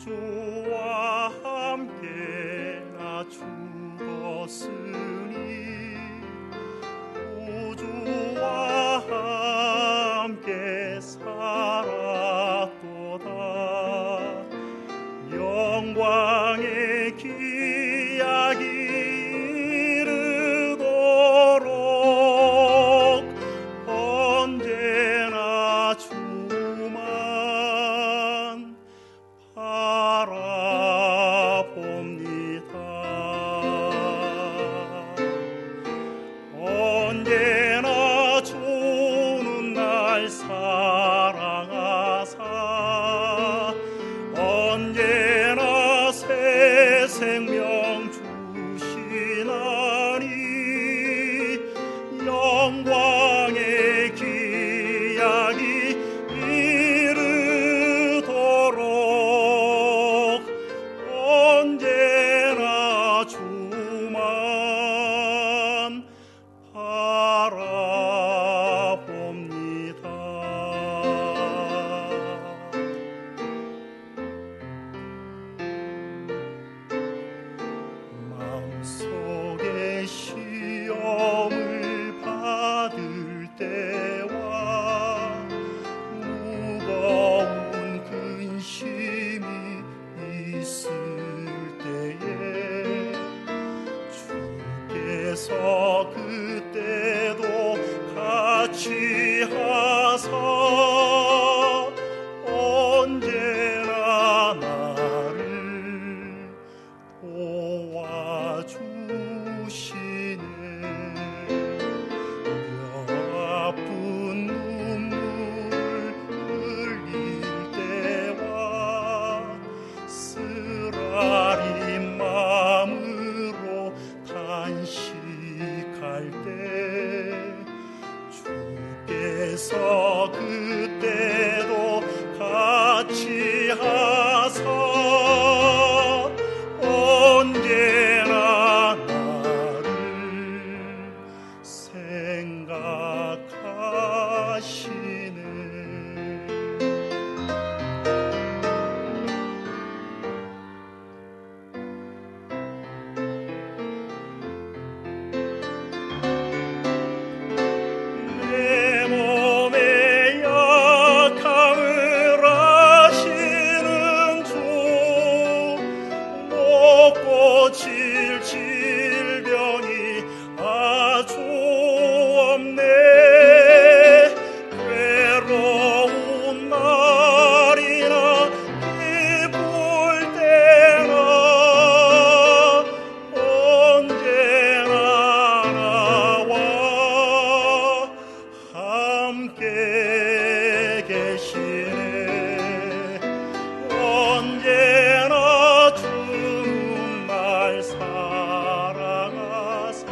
주와 함께 나 죽었으니 구주와 함께 살았도다. 영광의 기약이 이르도록 언제나 주만 바라봅니다. 언제나 주는 날 사랑하사 언제나 새 생명 주시나니 영광의 기약이 이르도록 언제나 주만 바라봅니다. 마음속에 시험을 받을 때와 무거운 근심이 있을 때에 주께서 그때도 같이 하사 언제나 나를 도와주시네. 아픈 눈물을 흘릴 때와 쓰라린 마음으로 단식할 때 주께서 그때도 같이 하사 언제나 나를 생각하시네. 내 몸의 약함을 아시는 주 못 고칠 질병이 아주 없네. 괴로운 날이나 기쁠 때나 언제나 나와 함께 계시네. 언제나 주는 날 사랑하사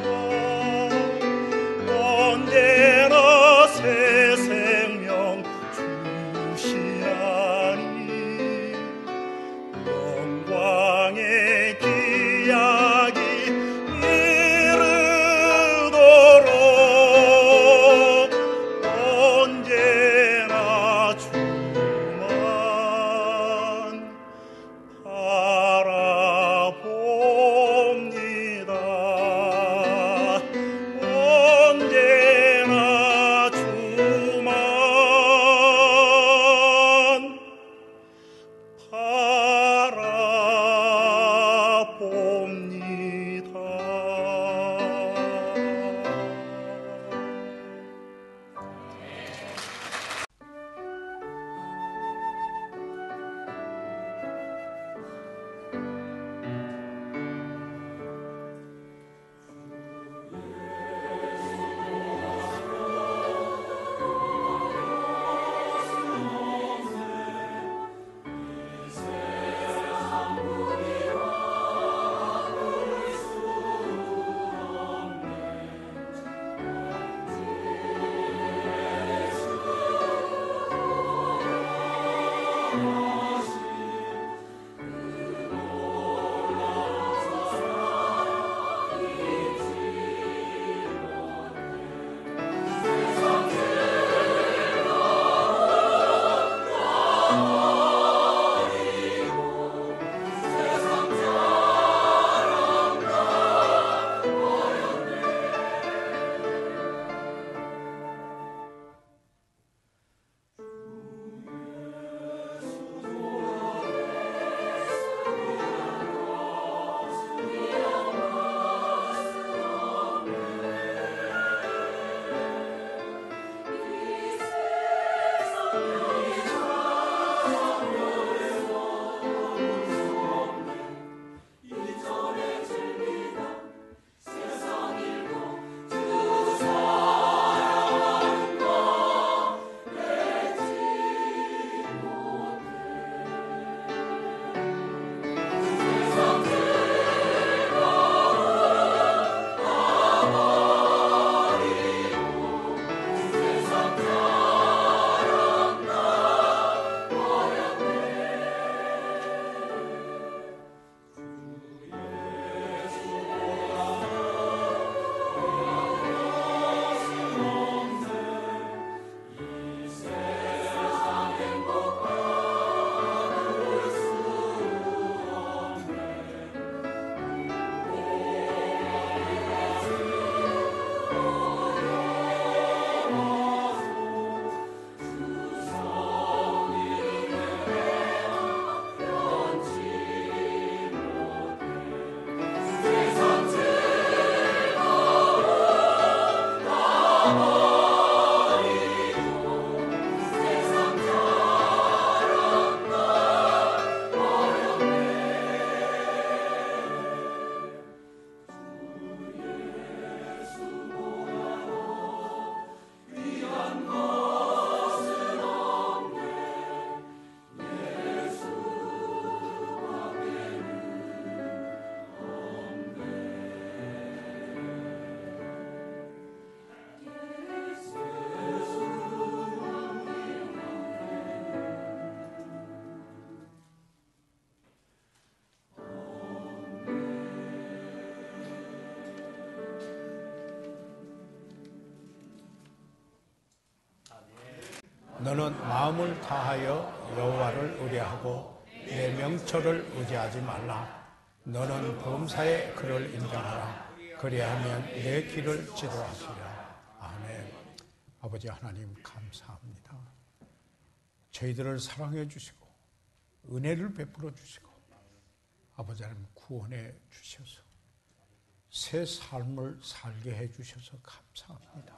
너는 마음을 다하여 여호와를 의뢰하고 내 명철을 의지하지 말라. 너는 범사에 그를 인정하라. 그리하면 내 길을 지도하시리라. 아멘. 아버지 하나님 감사합니다. 저희들을 사랑해 주시고 은혜를 베풀어 주시고 아버지 하나님 구원해 주셔서 새 삶을 살게 해 주셔서 감사합니다.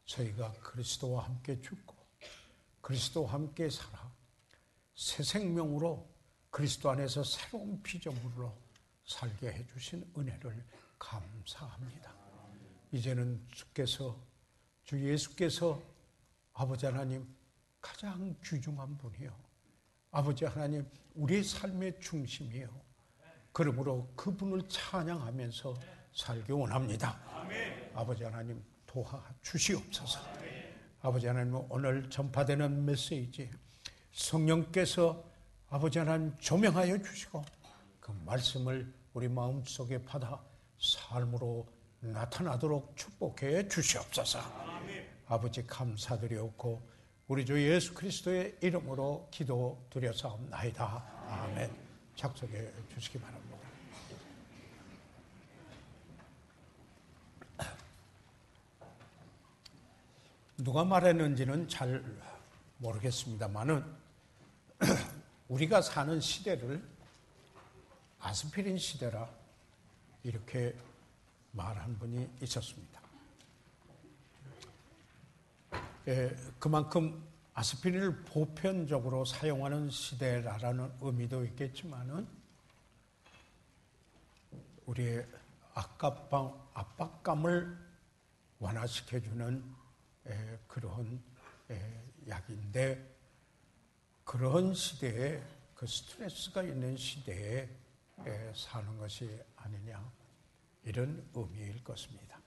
저희가 그리스도와 함께 죽고 그리스도와 함께 살아 새 생명으로 그리스도 안에서 새로운 피조물로 살게 해 주신 은혜를 감사합니다. 이제는 주 예수께서 아버지 하나님 가장 귀중한 분이요 아버지 하나님 우리의 삶의 중심이요 그러므로 그분을 찬양하면서 살기 원합니다. 아버지 하나님 도와주시옵소서. 아버지 하나님 오늘 전파되는 메시지 성령께서 아버지 하나님 조명하여 주시고 그 말씀을 우리 마음속에 받아 삶으로 나타나도록 축복해 주시옵소서. 아버지 감사드리옵고 우리 주 예수 그리스도의 이름으로 기도드려사옵나이다. 아멘. 작성해 주시기 바랍니다. 누가 말했는지는 잘 모르겠습니다만은 우리가 사는 시대를 아스피린 시대라 이렇게 말한 분이 있었습니다. 그만큼 아스피린을 보편적으로 사용하는 시대라는 의미도 있겠지만은 우리의 압박감을 완화시켜주는 그런 약인데 그런 시대에 그 스트레스가 있는 시대에 사는 것이 아니냐 이런 의미일 것입니다.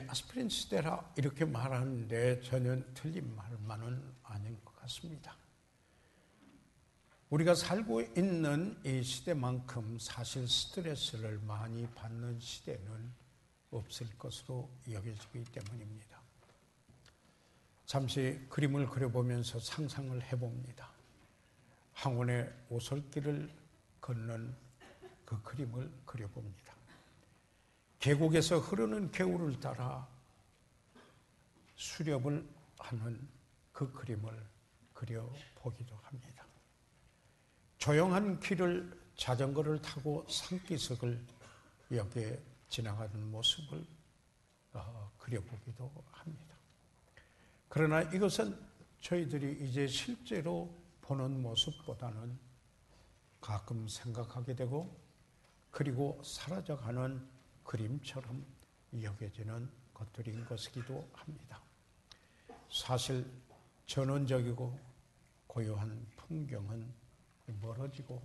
아스피린 시대라 이렇게 말하는데 전혀 틀린 말만은 아닌 것 같습니다. 우리가 살고 있는 이 시대만큼 사실 스트레스를 많이 받는 시대는 없을 것으로 여겨지기 때문입니다. 잠시 그림을 그려보면서 상상을 해봅니다. 항원의 오솔길을 걷는 그 그림을 그려봅니다. 계곡에서 흐르는 개울을 따라 수렵을 하는 그 그림을 그려보기도 합니다. 조용한 길을 자전거를 타고 산기슭을 여기에 지나가는 모습을 그려보기도 합니다. 그러나 이것은 저희들이 이제 실제로 보는 모습보다는 가끔 생각하게 되고 그리고 사라져가는 그림처럼 여겨지는 것들인 것이기도 합니다. 사실 전원적이고 고요한 풍경은 멀어지고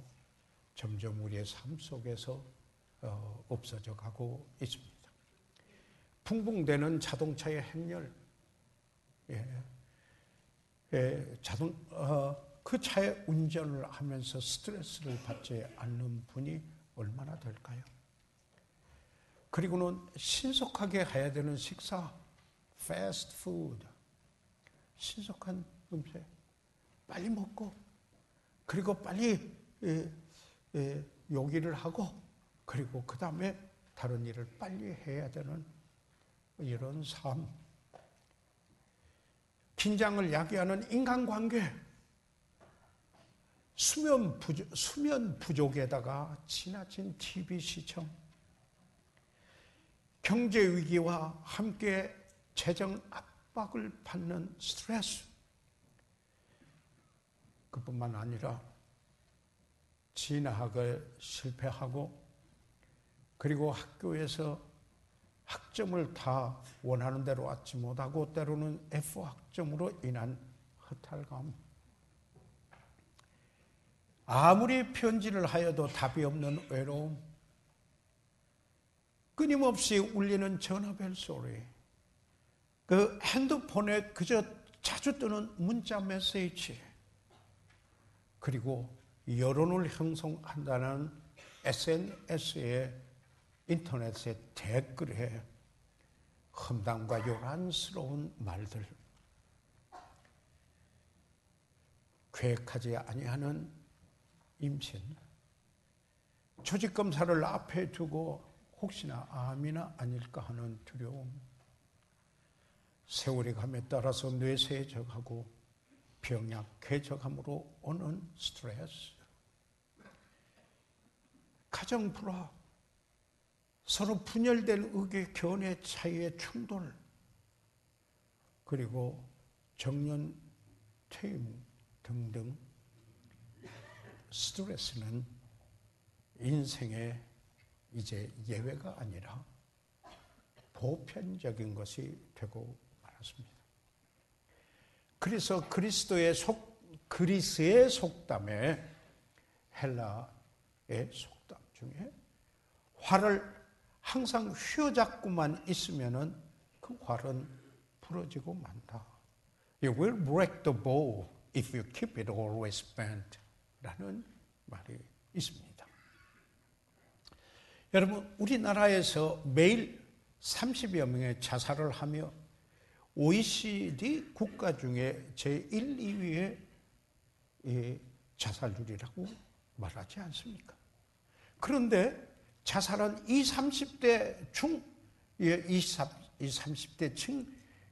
점점 우리의 삶 속에서 없어져 가고 있습니다. 붕붕대는 자동차의 행렬, 그 차의 운전을 하면서 스트레스를 받지 않는 분이 얼마나 될까요? 그리고는 신속하게 해야 되는 식사, 패스트 푸드, 신속한 음식, 빨리 먹고 그리고 빨리 요기를 하고 그리고 그 다음에 다른 일을 빨리 해야 되는 이런 삶, 긴장을 야기하는 인간관계, 수면 부족에다가 지나친 TV 시청, 경제 위기와 함께 재정 압박을 받는 스트레스, 그뿐만 아니라 진학을 실패하고 그리고 학교에서 학점을 다 원하는 대로 얻지 못하고 때로는 F 학점으로 인한 허탈감, 아무리 편지를 하여도 답이 없는 외로움, 끊임없이 울리는 전화벨 소리, 그 핸드폰에 그저 자주 뜨는 문자 메시지, 그리고 여론을 형성한다는 SNS의 인터넷의 댓글에 험담과 요란스러운 말들, 계획하지 아니하는 임신, 조직검사를 앞에 두고 혹시나 암이나 아닐까 하는 두려움, 세월이 감에 따라서 뇌세적하고 병약해져감으로 오는 스트레스, 가정 불화, 서로 분열된 의견, 견해 차이의 충돌, 그리고 정년 퇴임 등등 스트레스는 인생의 이제 예외가 아니라 보편적인 것이 되고 말았습니다. 그래서 그리스의 속담에, 헬라의 속담 중에 활을 항상 휘어잡고만 있으면은 그 활은 부러지고 만다. You will break the bow if you keep it always bent. 라는 말이 있습니다. 여러분, 우리나라에서 매일 30여 명의 자살을 하며 OECD 국가 중에 제1, 2위의 자살률이라고 말하지 않습니까? 그런데 자살은 20, 30대 중, 30대 층,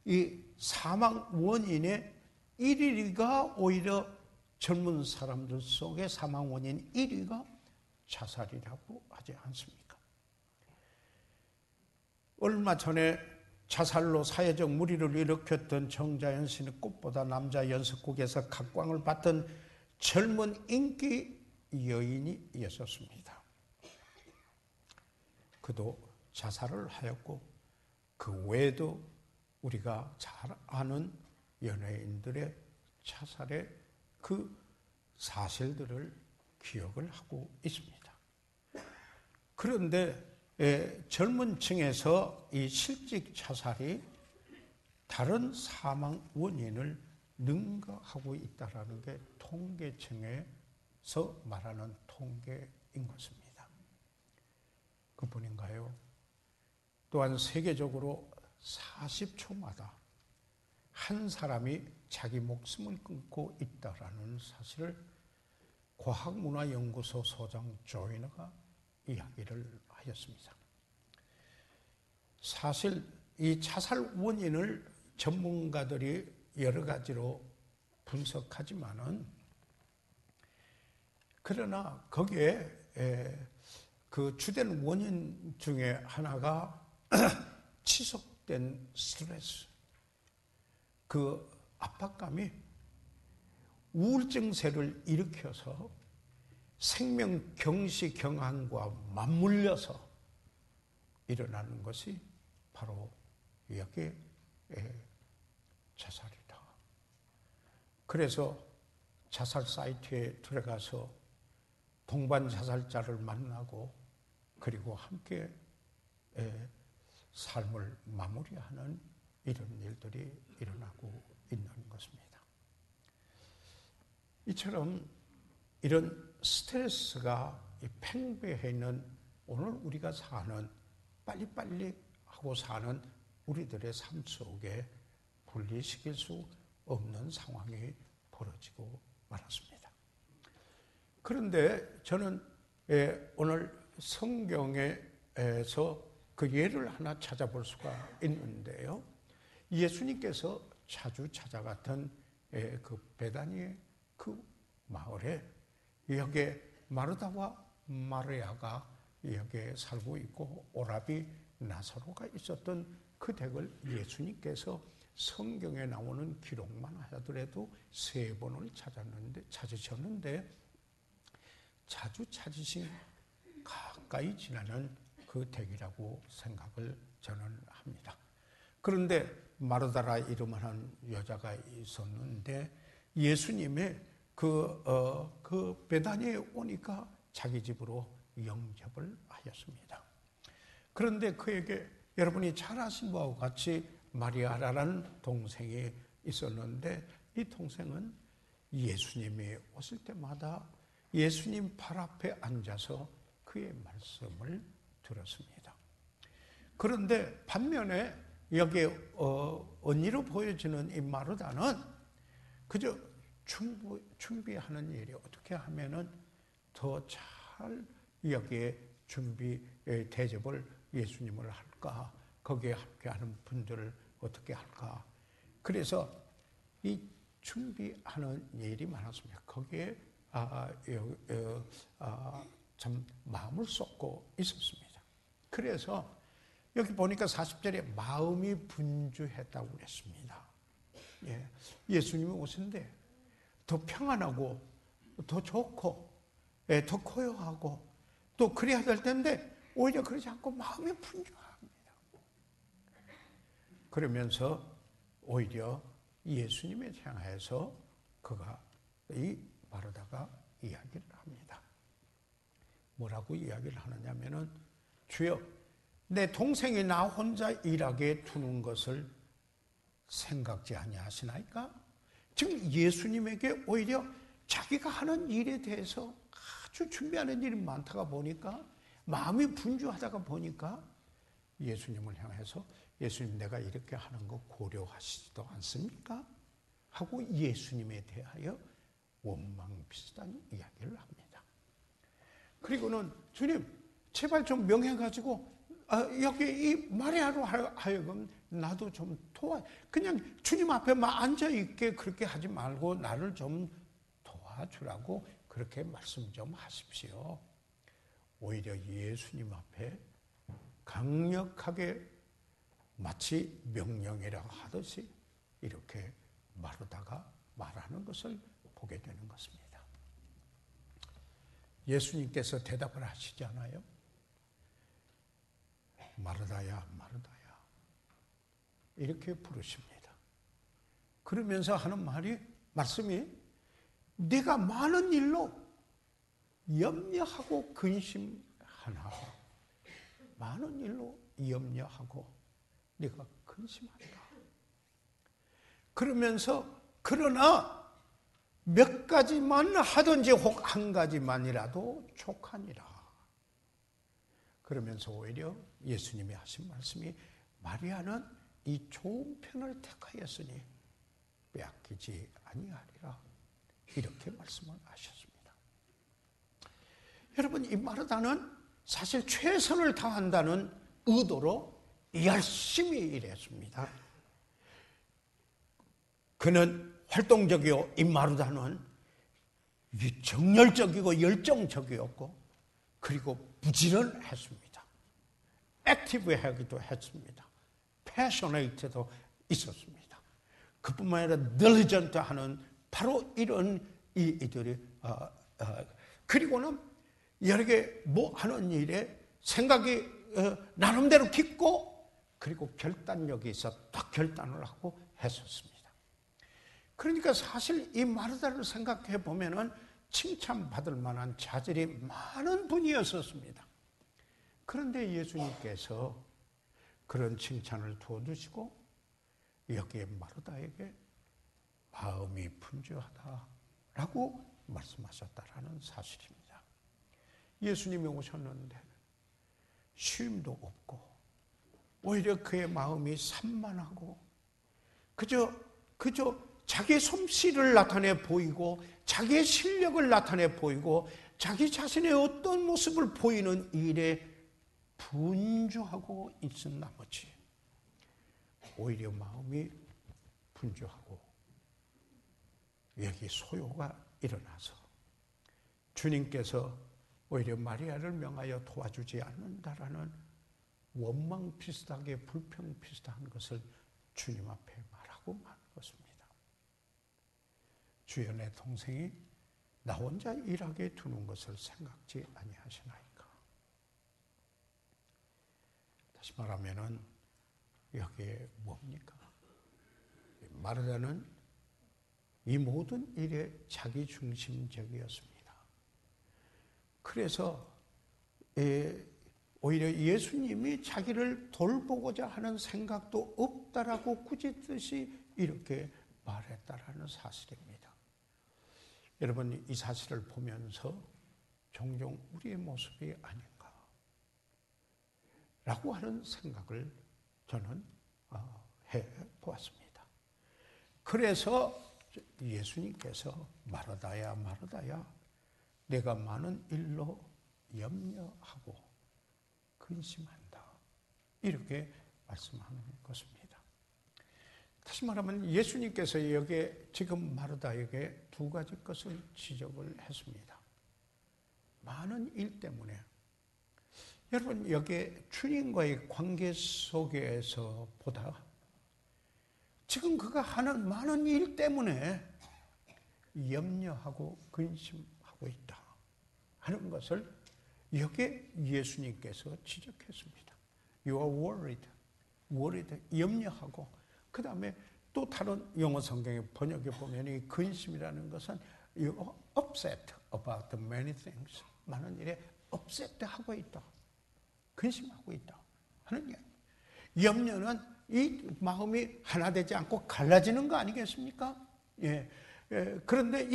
이 사망 원인의 1위가 오히려 젊은 사람들 속의 사망 원인 1위가 자살이라고 하지 않습니까? 얼마 전에 자살로 사회적 물의를 일으켰던 정자연 씨는 꽃보다 남자 연습곡에서 각광을 받던 젊은 인기 여인이 있었습니다. 그도 자살을 하였고 그 외에도 우리가 잘 아는 연예인들의 자살의 그 사실들을 기억을 하고 있습니다. 그런데 젊은 층에서 이 실직 자살이 다른 사망 원인을 능가하고 있다는 게 통계청에서 말하는 통계인 것입니다. 그뿐인가요? 또한 세계적으로 40초마다 한 사람이 자기 목숨을 끊고 있다는 사실을 과학문화연구소 소장 조이너가 이야기를 하였습니다. 사실 이 자살 원인을 전문가들이 여러 가지로 분석하지만은, 그러나 거기에 그 주된 원인 중에 하나가 지속된 스트레스, 그 압박감이 우울증세를 일으켜서 생명 경시 경항과 맞물려서 일어나는 것이 바로 여기에 자살이다. 그래서 자살 사이트에 들어가서 동반 자살자를 만나고 그리고 함께 삶을 마무리하는 이런 일들이 일어나고 있는 것입니다. 이처럼 이런 스트레스가 팽배해 있는 오늘 우리가 사는, 빨리빨리 하고 사는 우리들의 삶 속에 분리시킬 수 없는 상황이 벌어지고 말았습니다. 그런데 저는 오늘 성경에서 그 예를 하나 찾아볼 수가 있는데요. 예수님께서 자주 찾아갔던 그 베다니의 그 마을에 여기에 마르다와 마리아가 여기에 살고 있고 오라비 나사로가 있었던 그 댁을 예수님께서 성경에 나오는 기록만 하더라도 3번을 찾으셨는데 자주 찾으신 가까이 지나는 그 댁이라고 생각을 저는 합니다. 그런데 마르다라 이름을 한 여자가 있었는데 예수님의 그 베다니에 오니까 자기 집으로 영접을 하였습니다. 그런데 그에게 여러분이 잘 아신 바와 같이 마리아라는 동생이 있었는데 이 동생은 예수님이 오실 때마다 예수님 발 앞에 앉아서 그의 말씀을 들었습니다. 그런데 반면에 여기에 언니로 보여지는 이 마르다는 그저 준비하는 일이 어떻게 하면은 더 잘 여기에 준비 대접을 예수님을 할까, 거기에 함께하는 분들을 어떻게 할까. 그래서 이 준비하는 일이 많았습니다. 거기에 참 마음을 쏟고 있었습니다. 그래서 여기 보니까 40절에 마음이 분주했다고 그랬습니다. 예, 예수님이 오신데 더 평안하고 더 좋고 더 고요하고 또 그래야 될 텐데 오히려 그러지 않고 마음이 분주합니다. 그러면서 오히려 예수님에 향해서 그가 이 마르다가 이야기를 합니다. 뭐라고 이야기를 하느냐면은 주여 내 동생이 나 혼자 일하게 두는 것을 생각지 아니하시나이까? 지금 예수님에게 오히려 자기가 하는 일에 대해서 아주 준비하는 일이 많다가 보니까 마음이 분주하다가 보니까 예수님을 향해서 예수님 내가 이렇게 하는 거 고려하시지도 않습니까? 하고 예수님에 대하여 원망비슷한 이야기를 합니다. 그리고는 주님 제발 좀 명해가지고 여기 이 마리아로 하여금 나도 좀 그냥 주님 앞에만 앉아있게 그렇게 하지 말고 나를 좀 도와주라고 그렇게 말씀 좀 하십시오. 오히려 예수님 앞에 강력하게 마치 명령이라 하듯이 이렇게 마르다가 말하는 것을 보게 되는 것입니다. 예수님께서 대답을 하시지 않아요? 마르다야, 마르다야. 이렇게 부르십니다. 그러면서 하는 말씀이 네가 많은 일로 염려하고 근심하나. 많은 일로 염려하고 네가 근심한다. 그러면서 그러나 몇 가지만 하든지 혹 한 가지만이라도 족하니라. 그러면서 오히려 예수님이 하신 말씀이 마리아는 이 좋은 편을 택하였으니 빼앗기지 아니하리라. 이렇게 말씀을 하셨습니다. 여러분 이 마르다는 사실 최선을 다한다는 의도로 열심히 일했습니다. 그는 활동적이요. 이 마르다는 정열적이고 열정적이었고 그리고 부지런했습니다. 액티브하기도 했습니다. 패셔네이트도 있었습니다. 그뿐만 아니라 딜리전트하는 바로 이런 이들이 그리고는 여러 개 뭐 하는 일에 생각이 나름대로 깊고 그리고 결단력이 있어 딱 결단을 하고 했었습니다. 그러니까 사실 이 마르다를 생각해 보면은 칭찬받을 만한 자질이 많은 분이었었습니다. 그런데 예수님께서 그런 칭찬을 두어주시고 여기에 마르다에게 마음이 분주하다라고 말씀하셨다라는 사실입니다. 예수님이 오셨는데 쉼도 없고 오히려 그의 마음이 산만하고 그저 자기의 솜씨를 나타내 보이고 자기의 실력을 나타내 보이고 자기 자신의 어떤 모습을 보이는 일에 분주하고 있은 나머지 오히려 마음이 분주하고 여기 소요가 일어나서 주님께서 오히려 마리아를 명하여 도와주지 않는다라는 원망 비슷하게 불평 비슷한 것을 주님 앞에 말하고 마는 것입니다. 주여 내 동생이 나 혼자 일하게 두는 것을 생각지 아니하시나이까. 다시 말하면은 여기에 뭡니까? 마르다는 이 모든 일에 자기중심적이었습니다. 그래서 오히려 예수님이 자기를 돌보고자 하는 생각도 없다라고 꾸짖듯이 이렇게 말했다라는 사실입니다. 여러분 이 사실을 보면서 종종 우리의 모습이 아닌가 라고 하는 생각을 저는 해 보았습니다. 그래서 예수님께서 마르다야 마르다야 내가 많은 일로 염려하고 근심한다, 이렇게 말씀하는 것입니다. 다시 말하면 예수님께서 여기에 지금 마르다에게 두 가지 것을 지적을 했습니다. 많은 일 때문에, 여러분 여기에 주님과의 관계 속에서 보다 지금 그가 하는 많은 일 때문에 염려하고 근심하고 있다 하는 것을 여기에 예수님께서 지적했습니다. You are worried, 염려하고, 그 다음에 또 다른 영어 성경의 번역에 보면 이 근심이라는 것은 You are upset about the many things, 많은 일에 upset하고 있다, 근심하고 있다 하는 이야기. 염려는 이 마음이 하나 되지 않고 갈라지는 거 아니겠습니까? 그런데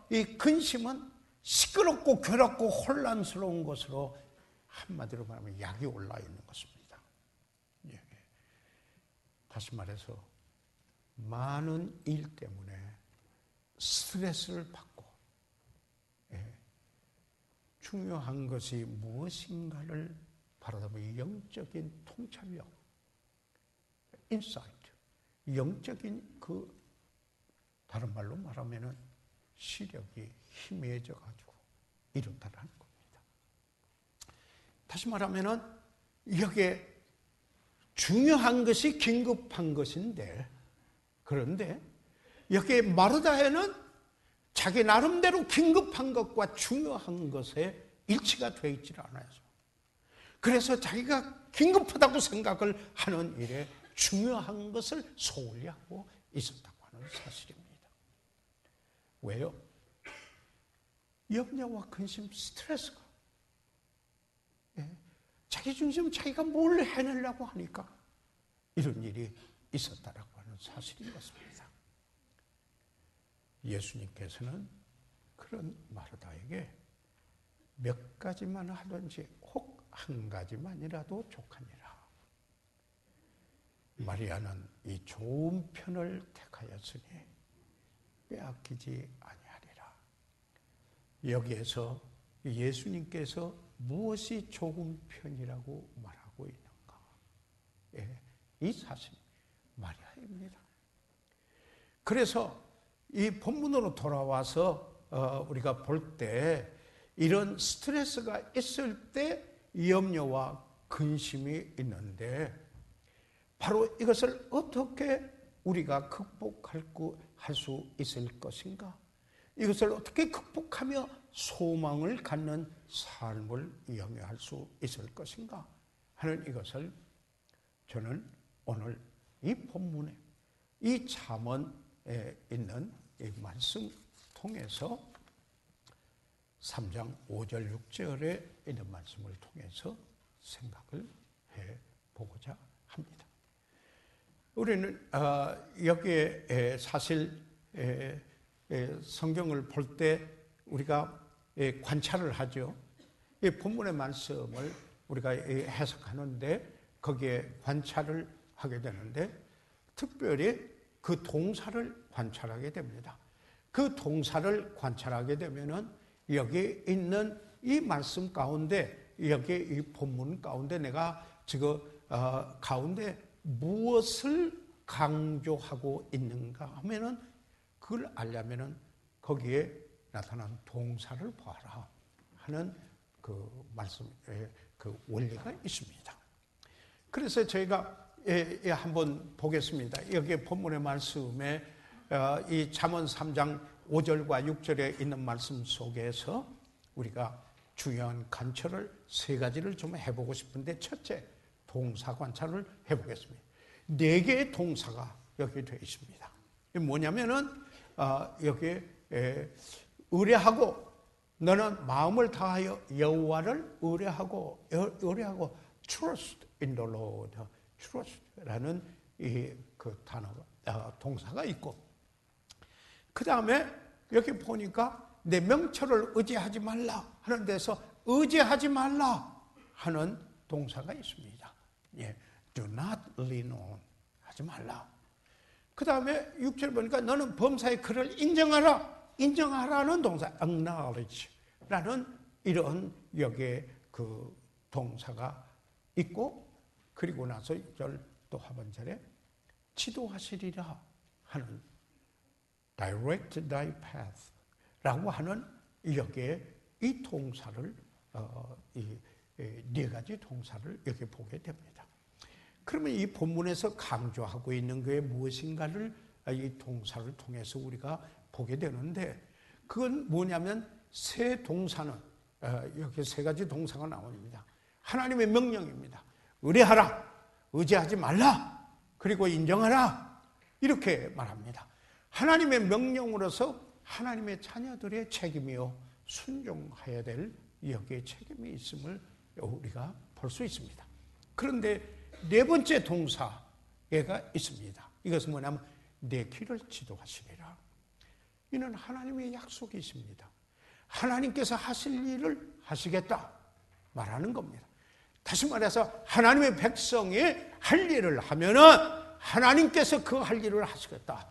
이 근심은 시끄럽고 괴롭고 혼란스러운 것으로, 한마디로 말하면 약이 올라 있는 것입니다. 다시 말해서 많은 일 때문에 스트레스를 받고, 중요한 것이 무엇인가를 바라보면 영적인 통찰력, 인사이트, 영적인 다른 말로 말하면은 시력이 희미해져 가지고 이렇다라는 겁니다. 다시 말하면은 여기에 중요한 것이 긴급한 것인데, 그런데 여기에 마르다에는 자기 나름대로 긴급한 것과 중요한 것에 일치가 되어 있지 않아요. 그래서 자기가 긴급하다고 생각을 하는 일에 중요한 것을 소홀히 하고 있었다고 하는 사실입니다. 왜요? 염려와 근심, 스트레스가 자기 중심, 자기가 뭘 해내려고 하니까 이런 일이 있었다라고 하는 사실인 것입니다. 예수님께서는 그런 마르다에게 몇 가지만 하든지 혹 한 가지만이라도 족하니라. 마리아는 이 좋은 편을 택하였으니 빼앗기지 아니하리라. 여기에서 예수님께서 무엇이 좋은 편이라고 말하고 있는가? 이 사실 마리아입니다. 그래서 이 본문으로 돌아와서 우리가 볼 때 이런 스트레스가 있을 때 염려와 근심이 있는데, 바로 이것을 어떻게 우리가 극복할 수 있을 것인가? 이것을 어떻게 극복하며 소망을 갖는 삶을 영위할 수 있을 것인가 하는 이것을 저는 오늘 이 본문에, 이 잠언에 있는 이 말씀 통해서 3장 5절 6절에 있는 말씀을 통해서 생각을 해보고자 합니다. 우리는 여기에 사실 성경을 볼 때 우리가 관찰을 하죠. 이 본문의 말씀을 우리가 해석하는데 거기에 관찰을 하게 되는데, 특별히 그 동사를 관찰하게 됩니다. 그 동사를 관찰하게 되면은 여기 있는 이 말씀 가운데, 여기 이 본문 가운데 내가 지금 가운데 무엇을 강조하고 있는가 하면은, 그걸 알려면은 거기에 나타난 동사를 봐라 하는 그 말씀의 그 원리가 있습니다. 그래서 저희가 한번 보겠습니다. 여기 본문의 말씀에 이 잠언 3장 5절과 6절에 있는 말씀 속에서 우리가 중요한 관찰을 세 가지를 좀 해보고 싶은데, 첫째, 동사 관찰을 해보겠습니다. 4개의 동사가 여기 되어 있습니다. 뭐냐면은 여기에 의뢰하고, 너는 마음을 다하여 여호와를 의뢰하고 trust in the Lord, trust라는 이 그 단어가 동사가 있고, 그 다음에 여기 보니까 내 명철을 의지하지 말라 하는 데서 의지하지 말라 하는 동사가 있습니다. Do not lean on 하지 말라. 그 다음에 6절 보니까 너는 범사의 그를 인정하라. 인정하라는 동사, acknowledge라는 이런 여기에 그 동사가 있고, 그리고 나서 6절 또 하반절에 지도하시리라 하는 direct thy path 라고 하는 여기에 이 동사를 이 네 가지 동사를 여기 보게 됩니다. 그러면 이 본문에서 강조하고 있는 게 무엇인가를 이 동사를 통해서 우리가 보게 되는데, 그건 뭐냐면 세 동사는 여기 세 가지 동사가 나옵니다. 하나님의 명령입니다. 의뢰하라, 의지하지 말라, 그리고 인정하라, 이렇게 말합니다. 하나님의 명령으로서 하나님의 자녀들의 책임이요 순종해야 될 여기에 책임이 있음을 우리가 볼 수 있습니다. 그런데 네 번째 동사가 있습니다. 이것은 뭐냐면 내 길을 지도하시리라. 이는 하나님의 약속이십니다. 하나님께서 하실 일을 하시겠다 말하는 겁니다. 다시 말해서 하나님의 백성이 할 일을 하면은 하나님께서 그 할 일을 하시겠다.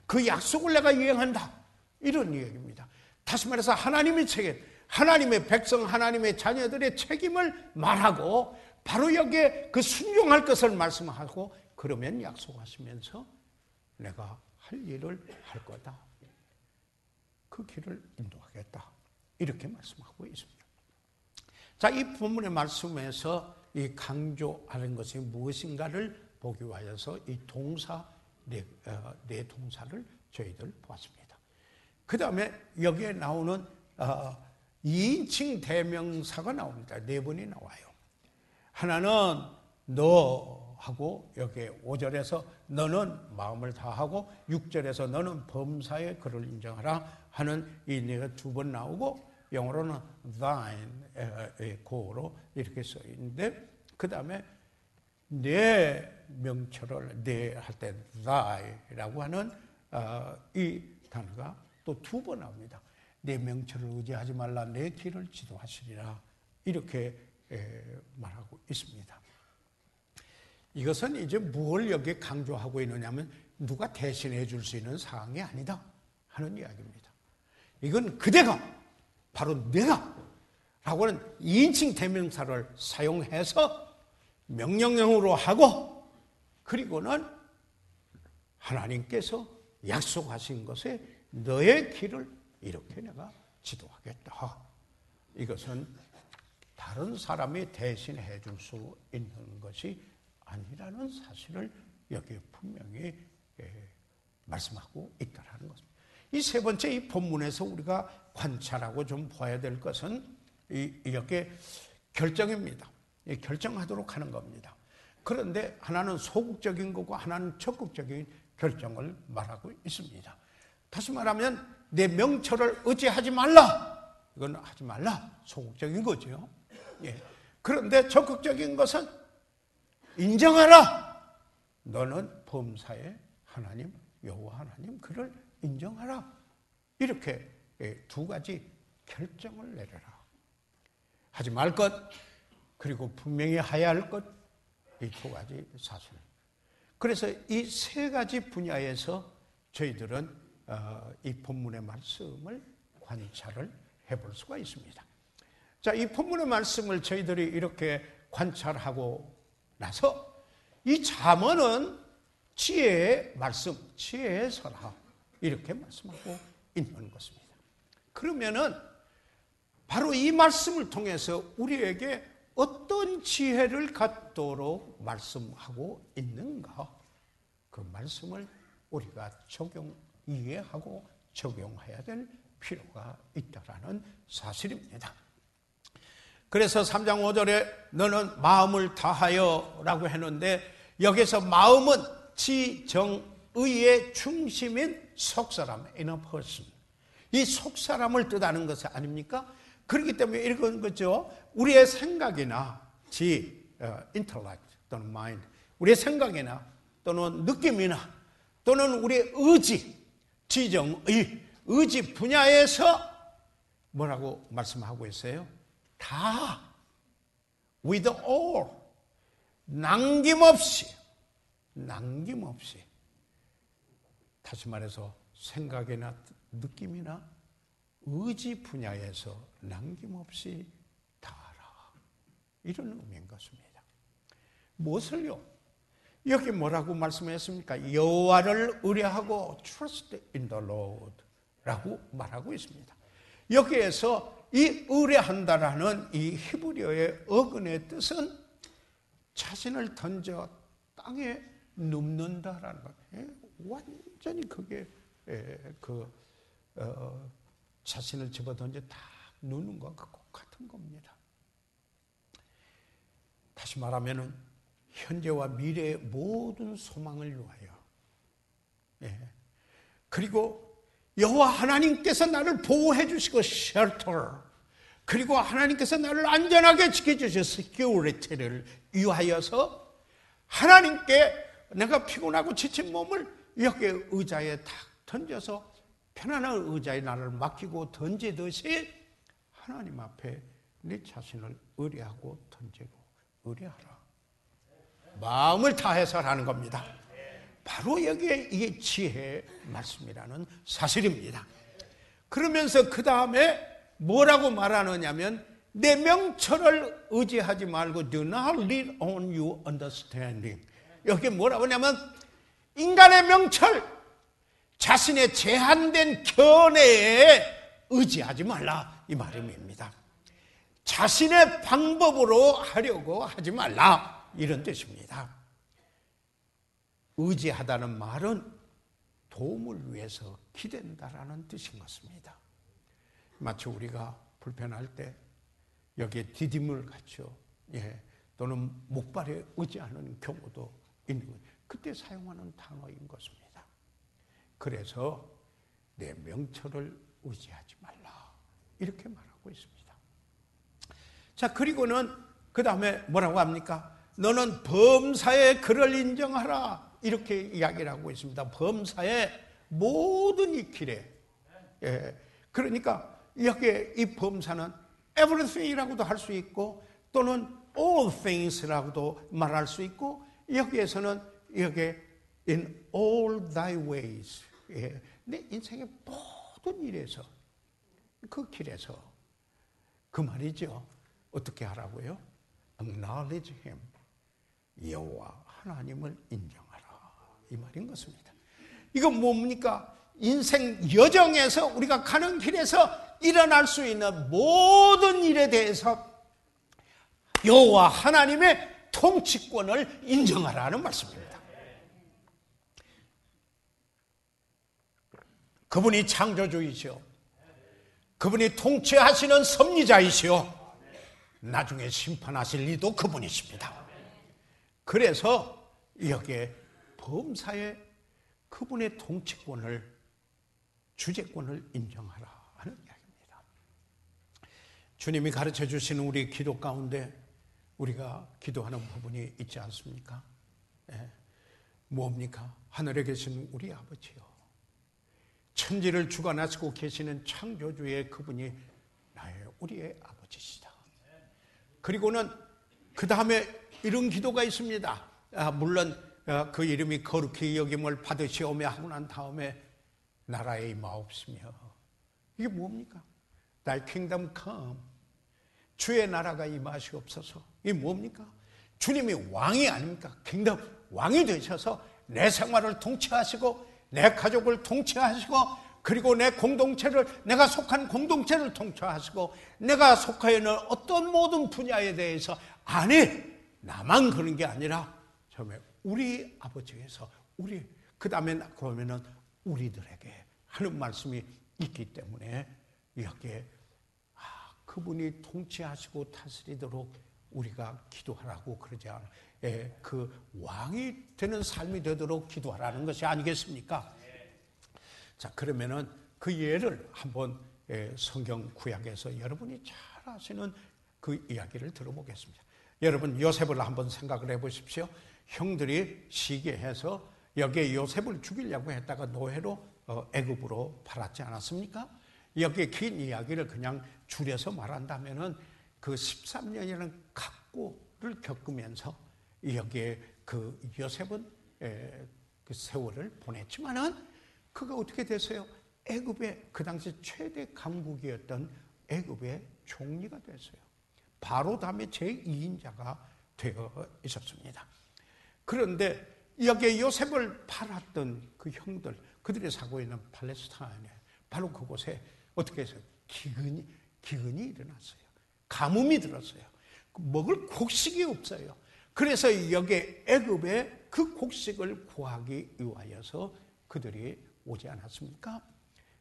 그 약속을 내가 이행한다. 이런 이야기입니다. 다시 말해서 하나님의 책임, 하나님의 백성, 하나님의 자녀들의 책임을 말하고 바로 여기에 그 순종할 것을 말씀하고, 그러면 약속하시면서 내가 할 일을 할 거다. 그 길을 인도하겠다. 이렇게 말씀하고 있습니다. 자, 이 본문의 말씀에서 이 강조하는 것이 무엇인가를 보기 위해서 이 동사, 네 동사를 저희들 보았습니다. 그 다음에 여기에 나오는 2인칭 대명사가 나옵니다. 네 번이 나와요. 하나는 너 하고, 여기 5절에서 너는 마음을 다하고, 6절에서 너는 범사의 그를 인정하라 하는 이 네가 두 번 나오고, 영어로는 thine, 고로 이렇게 써 있는데, 그 다음에 내 명철을 내 할 때 thy라고 하는 이 단어가 또 두 번 나옵니다. 내 명철을 의지하지 말라, 내 길을 지도하시리라, 이렇게 말하고 있습니다. 이것은 이제 뭘 여기에 강조하고 있느냐면 누가 대신해 줄 수 있는 사항이 아니다 하는 이야기입니다. 이건 그대가, 바로 내가 라고 하는 2인칭 대명사를 사용해서 명령형으로 하고, 그리고는 하나님께서 약속하신 것에 너의 길을 이렇게 내가 지도하겠다. 이것은 다른 사람이 대신해 줄 수 있는 것이 아니라는 사실을 여기에 분명히 말씀하고 있다는 것입니다. 이 세 번째 이 본문에서 우리가 관찰하고 좀 봐야 될 것은 이렇게 결정입니다. 결정하도록 하는 겁니다. 그런데 하나는 소극적인 거고 하나는 적극적인 결정을 말하고 있습니다. 다시 말하면 내 명철을 의지하지 말라. 이건 하지 말라. 소극적인 거죠. 예. 그런데 적극적인 것은 인정하라. 너는 범사의 하나님, 여호와 하나님, 그를 인정하라. 이렇게 두 가지 결정을 내려라. 하지 말 것, 그리고 분명히 해야 할 것, 이 두 가지 사실. 그래서 이 세 가지 분야에서 저희들은 이 본문의 말씀을 관찰을 해볼 수가 있습니다. 자, 이 본문의 말씀을 저희들이 이렇게 관찰하고 나서 이 잠언은 지혜의 말씀, 지혜의 설하, 이렇게 말씀하고 있는 것입니다. 그러면은 바로 이 말씀을 통해서 우리에게 어떤 지혜를 갖도록 말씀하고 있는가? 그 말씀을 우리가 이해하고 적용해야 될 필요가 있다라는 사실입니다. 그래서 3장 5절에 너는 마음을 다하여 라고 했는데, 여기서 마음은 지정의의 중심인 속사람, inner person. 이 속사람을 뜻하는 것 아닙니까? 그렇기 때문에 이런 거죠. 우리의 생각이나 intellect 또는 mind, 우리의 생각이나 또는 느낌이나 또는 우리의 의지, 지정의, 의지 분야에서 뭐라고 말씀하고 있어요? 다 with all, 남김없이 남김없이, 다시 말해서 생각이나 느낌이나 의지 분야에서 남김없이 다하라, 이런 의미인 것입니다. 무엇을요? 여기 뭐라고 말씀했습니까? 여호와를 의뢰하고 trust in the Lord 라고 말하고 있습니다. 여기에서 이 의뢰한다라는 이 히브리어의 어근의 뜻은 자신을 던져 땅에 눕는다라는 거예요. 완전히 그게 자신을 집어던져 다 누는 것과 같은 겁니다. 다시 말하면은 현재와 미래의 모든 소망을 위하여, 그리고 여호와 하나님께서 나를 보호해 주시고 shelter, 그리고 하나님께서 나를 안전하게 지켜주시고 security를 위하여서 하나님께 내가 피곤하고 지친 몸을 여기에 의자에 탁 던져서 편안한 의자에 나를 맡기고 던지듯이 하나님 앞에 네 자신을 의뢰하고 던지고 의뢰하라. 마음을 다해서 하는 겁니다. 바로 여기에 이게 지혜의 말씀이라는 사실입니다. 그러면서 그 다음에 뭐라고 말하느냐면 내 명철을 의지하지 말고 do not lean on your understanding. 여기 뭐라고 하냐면 인간의 명철, 자신의 제한된 견해에 의지하지 말라, 이 말입니다. 자신의 방법으로 하려고 하지 말라, 이런 뜻입니다. 의지하다는 말은 도움을 위해서 기댄다라는 뜻인 것입니다. 마치 우리가 불편할 때 여기에 디딤을 갖죠. 또는 목발에 의지하는 경우도 있는 거예요. 그때 사용하는 단어인 것입니다. 그래서 내 명철을 의지하지 말라, 이렇게 말하고 있습니다. 자, 그리고는 그 다음에 뭐라고 합니까? 너는 범사의 그를 인정하라, 이렇게 이야기를 하고 있습니다. 범사의 모든 이 길에, 그러니까 여기에 이 범사는 everything이라고도 할 수 있고 또는 all things라고도 말할 수 있고, 여기에서는 여기 in all thy ways, 내 인생의 모든 일에서, 그 길에서, 그 말이죠. 어떻게 하라고요? acknowledge him, 여호와 하나님을 인정하라, 이 말인 것입니다. 이건 뭡니까? 인생 여정에서 우리가 가는 길에서 일어날 수 있는 모든 일에 대해서 여호와 하나님의 통치권을 인정하라는 말씀입니다. 그분이 창조주이시오, 그분이 통치하시는 섭리자이시오, 나중에 심판하실 이도 그분이십니다. 그래서 여기에 범사에 그분의 통치권을, 주재권을 인정하라 하는 이야기입니다. 주님이 가르쳐 주시는 우리 기도 가운데 우리가 기도하는 부분이 있지 않습니까? 뭡니까? 하늘에 계신 우리 아버지요, 천지를 주관하시고 계시는 창조주의 그분이 우리의 아버지시다. 그리고는 그 다음에 이런 기도가 있습니다. 물론 그 이름이 거룩히 여김을 받으시오며 하고 난 다음에 나라에 임하옵시며, 이게 뭡니까? Thy kingdom come, 주의 나라가 임하시옵소서. 이게 뭡니까? 주님이 왕이 아닙니까? 킹덤, 왕이 되셔서 내 생활을 통치하시고 내 가족을 통치하시고 그리고 내 공동체를, 내가 속한 공동체를 통치하시고 내가 속하여 있는 어떤 모든 분야에 대해서 아니, 나만 그런 게 아니라 처음에 우리 아버지에서 우리, 그 다음에 그러면은 우리들에게 하는 말씀이 있기 때문에 여기에 그분이 통치하시고 다스리도록 우리가 기도하라고 그러지 않아요. 그 왕이 되는 삶이 되도록 기도하라는 것이 아니겠습니까? 자, 그러면은 그 예를 한번 성경 구약에서 여러분이 잘 아시는 그 이야기를 들어보겠습니다. 여러분 요셉을 한번 생각을 해보십시오. 형들이 시기해서 여기에 요셉을 죽이려고 했다가 노예로 애굽으로 팔았지 않았습니까? 여기에 긴 이야기를 그냥 줄여서 말한다면은 그 13년이라는 각고를 겪으면서 여기에 그 요셉은 그 세월을 보냈지만은 그가 어떻게 됐어요? 애굽의 그 당시 최대 강국이었던 애굽의 총리가 됐어요. 바로 다음에 제2인자가 되어 있었습니다. 그런데 여기에 요셉을 팔았던 그 형들, 그들이 살고 있는 팔레스타인에 바로 그곳에 어떻게 해서 기근이 일어났어요. 가뭄이 들었어요. 먹을 곡식이 없어요. 그래서 여기에 애굽의 그 곡식을 구하기 위하여서 그들이 오지 않았습니까?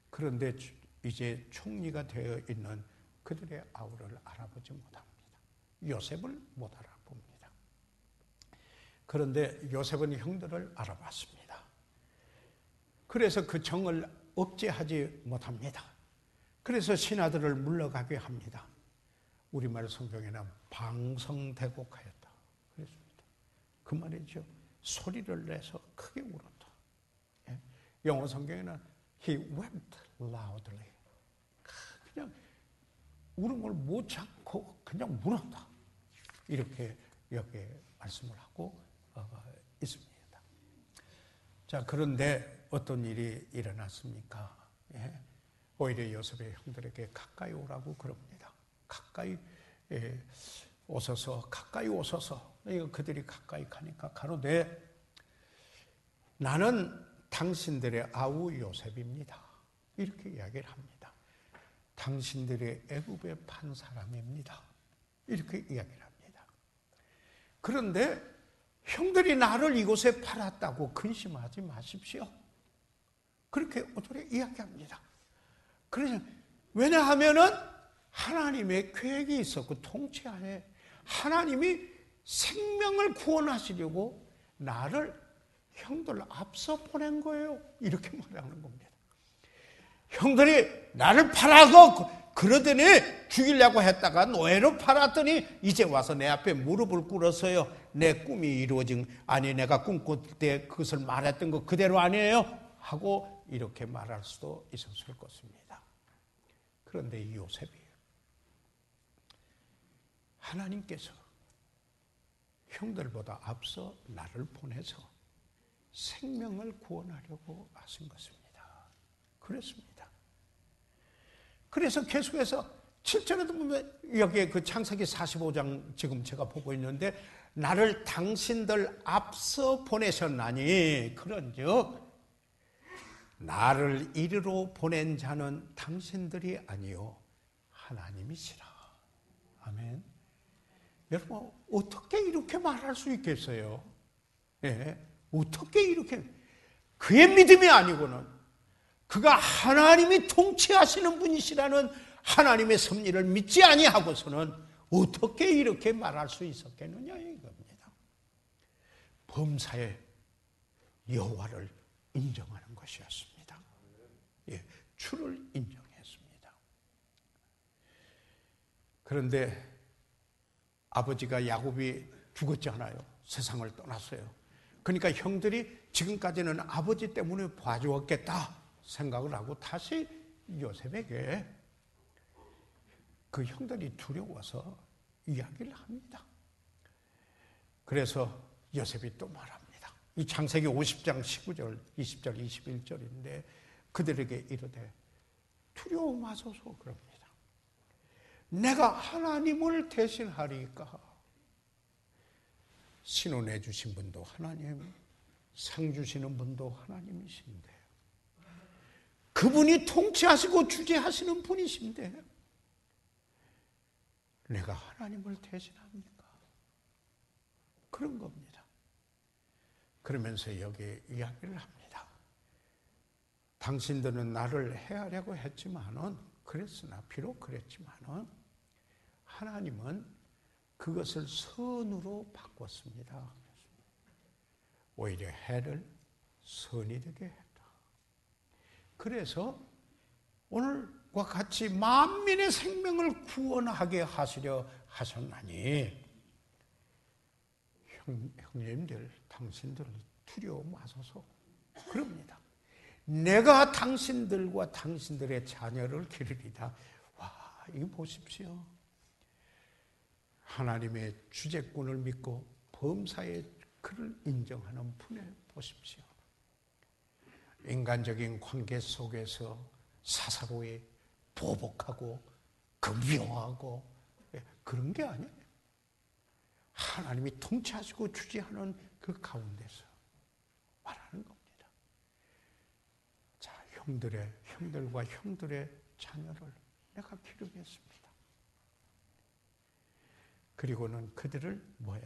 그런데 이제 총리가 되어 있는 그들의 아우를 알아보지 못합니다. 요셉을 못 알아봅니다. 그런데 요셉은 형들을 알아봤습니다. 그래서 그 정을 억제하지 못합니다. 그래서 신하들을 물러가게 합니다. 우리말 성경에는 방성대곡하였다 그랬습니다. 그 말이죠. 소리를 내서 크게 울었다. 영어 성경에는 He wept loudly. 그냥 울음을 못 참고 그냥 울었다. 이렇게 여기에 말씀을 하고 있습니다. 자, 그런데 어떤 일이 일어났습니까? 오히려 요셉의 형들에게 가까이 오라고 그럽니다. 가까이 오소서, 가까이 오소서. 그들이 가까이 가니까 가로되 나는 당신들의 아우 요셉입니다. 이렇게 이야기를 합니다. 당신들의 애굽에 판 사람입니다. 이렇게 이야기를 합니다. 그런데 형들이 나를 이곳에 팔았다고 근심하지 마십시오. 그렇게 오늘에 이야기합니다. 그래서 왜냐하면은 하나님의 계획이 있었고 통치하에 하나님이 생명을 구원하시려고 나를 형들 앞서 보낸 거예요. 이렇게 말하는 겁니다. 형들이 나를 팔아고 그러더니 죽이려고 했다가 노예로 팔았더니 이제 와서 내 앞에 무릎을 꿇었어요. 내 꿈이 이루어진, 아니 내가 꿈꿀 때 그것을 말했던 거 그대로 아니에요? 하고 이렇게 말할 수도 있었을 것입니다. 그런데 이 요셉이 하나님께서 형들보다 앞서 나를 보내서 생명을 구원하려고 하신 것입니다. 그렇습니다. 그래서 계속해서 7절에도 보면 여기에 그 창세기 45장 지금 제가 보고 있는데 나를 당신들 앞서 보내셨나니 그런즉 나를 이리로 보낸 자는 당신들이 아니요 하나님이시라. 아멘. 여러분 어떻게 이렇게 말할 수 있겠어요? 어떻게 이렇게 그의 믿음이 아니고는 그가 하나님이 통치하시는 분이시라는 하나님의 섭리를 믿지 아니하고서는 어떻게 이렇게 말할 수 있었겠느냐 이겁니다. 범사의 여호와를 인정하는 것이었습니다. 주를 인정했습니다. 그런데 아버지가 야곱이 죽었잖아요. 세상을 떠났어요. 그러니까 형들이 지금까지는 아버지 때문에 봐주었겠다 생각을 하고 다시 요셉에게 그 형들이 두려워서 이야기를 합니다. 그래서 요셉이 또 말합니다. 이 창세기 50장 19절, 20절, 21절인데 그들에게 이르되 두려워 마소서 그럽니다. 내가 하나님을 대신하리까. 신원해 주신 분도 하나님, 상 주시는 분도 하나님이신데 그분이 통치하시고 주재하시는 분이신데 내가 하나님을 대신합니까? 그런 겁니다. 그러면서 여기 이야기를 합니다. 당신들은 나를 해하려고 했지만은 그랬으나 비록 그랬지만은 하나님은 그것을 선으로 바꿨습니다. 오히려 해를 선이 되게 했다. 그래서 오늘과 같이 만민의 생명을 구원하게 하시려 하셨나니 형님들 당신들을 두려워 마소서 그럽니다. 내가 당신들과 당신들의 자녀를 기르리다. 와, 이거 보십시오. 하나님의 주재권을 믿고 범사의 그를 인정하는 분에 보십시오. 인간적인 관계 속에서 사사로이 보복하고 금요하고 그런 게 아니에요. 하나님이 통치하시고 주재하는 그 가운데서 말하는 겁니다. 자, 형들과 형들의 자녀를 내가 기르겠습니다. 그리고는 그들을 뭐해?